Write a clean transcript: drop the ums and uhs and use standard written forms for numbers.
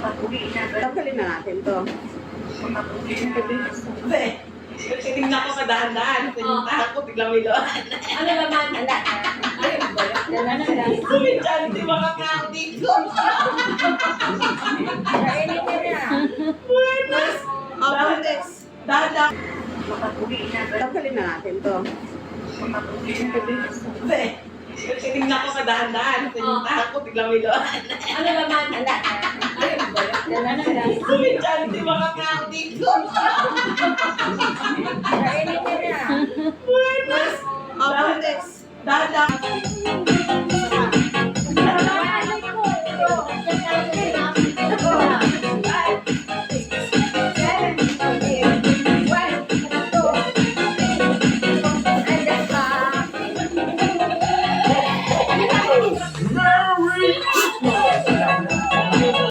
Tanggalin na natin to. Hindi. Tinignan ko sa dahan-dahan. Tinignan ko, biglang may doon. Ano naman? Ayun ba yun? Dala na lang. Kumityan, di makakao dito. Kainin niya na. Buenas. Dahan-dahan. Dahan-dahan. Tanggalin na natin to. Hindi. Tinignan ko sa dahan-dahan. Tinignan ko, biglang may doon. Ano naman? Ayun ba yun? Dala na lang. Kumityan, di makakao dito. Kainin niya na. Buenas. Dahan-dahan.